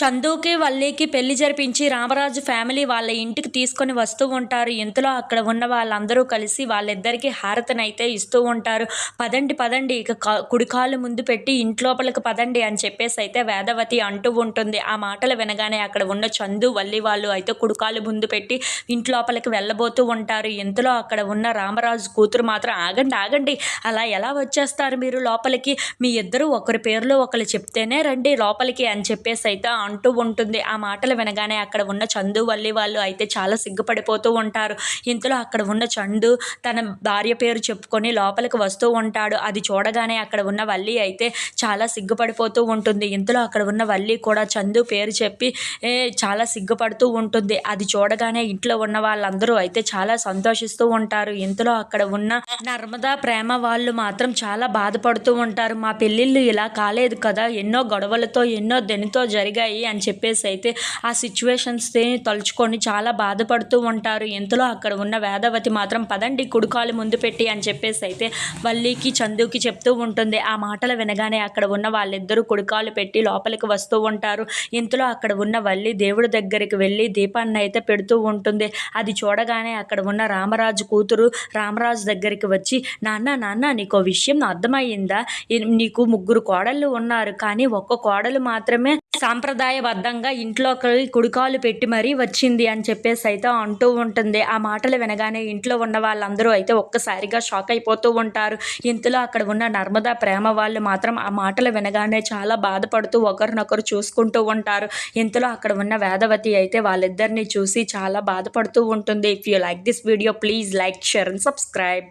చందుకి, వల్లికి పెళ్లి జరిపించి రామరాజు ఫ్యామిలీ వాళ్ళ ఇంటికి తీసుకొని వస్తూ ఉంటారు. ఇంతలో అక్కడ ఉన్న వాళ్ళందరూ కలిసి వాళ్ళిద్దరికీ హారతినైతే ఇస్తూ ఉంటారు. పదండి పదండి ఇక కుడి కాళ్ళు ముందు పెట్టి ఇంట్లోపలికి పదండి అని చెప్పేసి అయితే వేదవతి అంటూ ఉంటుంది. ఆ మాటలు వినగానే అక్కడ ఉన్న చందు, వల్లి వాళ్ళు అయితే కుడికాళ్ళు ముందు పెట్టి ఇంట్లోపలికి వెళ్ళబోతూ ఉంటారు. ఇంతలో అక్కడ ఉన్న రామరాజు కూతురు మాత్రం ఆగండి ఆగండి, అలా ఎలా వచ్చేస్తారు మీరు లోపలికి, మీ ఇద్దరు ఒకరి పేరులో ఒకరు చెప్తేనే రండి లోపలికి అని చెప్పేసి అయితే అంటూ ఉంటుంది. ఆ మాటలు వినగానే అక్కడ ఉన్న చందు, వల్లి వాళ్ళు అయితే చాలా సిగ్గుపడిపోతూ ఉంటారు. ఇంతలో అక్కడ ఉన్న చందు తన భార్య పేరు చెప్పుకొని లోపలికి వస్తూ ఉంటాడు. అది చూడగానే అక్కడ ఉన్న వల్లి అయితే చాలా సిగ్గుపడిపోతూ ఉంటుంది. ఇంతలో అక్కడ ఉన్న వల్లి కూడా చందు పేరు చెప్పి చాలా సిగ్గుపడుతూ ఉంటుంది. అది చూడగానే ఇంట్లో ఉన్న వాళ్ళందరూ అయితే చాలా సంతోషిస్తూ ఉంటారు. ఇంతలో అక్కడ ఉన్న నర్మదా, ప్రేమ వాళ్ళు మాత్రం చాలా బాధపడుతూ ఉంటారు. మా పెళ్ళిళ్ళు ఇలా కాలేదు కదా, ఎన్నో గొడవలతో ఎన్నో దెనితో జరిగాయి అని చెప్పేసి అయితే ఆ సిచ్యువేషన్స్ని తలుచుకొని చాలా బాధపడుతూ ఉంటారు. ఇంతలో అక్కడ ఉన్న వేదవతి మాత్రం పదండి కుడికాలు ముందు పెట్టి అని చెప్పేసి అయితే వల్లికి, చందుకి చెప్తూ ఉంటుంది. ఆ మాటలు వినగానే అక్కడ ఉన్న వాళ్ళిద్దరూ కుడికాలు పెట్టి లోపలికి వస్తూ ఉంటారు. ఇంతలో అక్కడ ఉన్న వల్లి దేవుడి దగ్గరికి వెళ్ళి దీపాన్ని అయితే పెడుతూ ఉంటుంది. అది చూడగానే అక్కడ ఉన్న రామరాజు కూతురు రామరాజు దగ్గరికి వచ్చి, నాన్న నాన్న నీకో విషయం అర్థమయ్యిందా, నీకు 3 కోడళ్ళు ఉన్నారు కానీ ఒక్క కోడలు మాత్రమే సాంప్రదాయబద్ధంగా ఇంట్లోకి కుడికాలు పెట్టి మరీ వచ్చింది అని చెప్పేసి అయితే అంటూ ఉంటుంది. ఆ మాటలు వినగానే ఇంట్లో ఉన్న వాళ్ళందరూ అయితే ఒక్కసారిగా షాక్ అయిపోతూ ఉంటారు. ఇంతలో అక్కడ ఉన్న నర్మదా, ప్రేమ వాళ్ళు మాత్రం ఆ మాటలు వినగానే చాలా బాధపడుతూ ఒకరినొకరు చూసుకుంటూ ఉంటారు. ఇంతలో అక్కడ ఉన్న వేదవతి అయితే వాళ్ళిద్దరిని చూసి చాలా బాధపడుతూ ఉంటుంది. If you like this video please like, share and subscribe.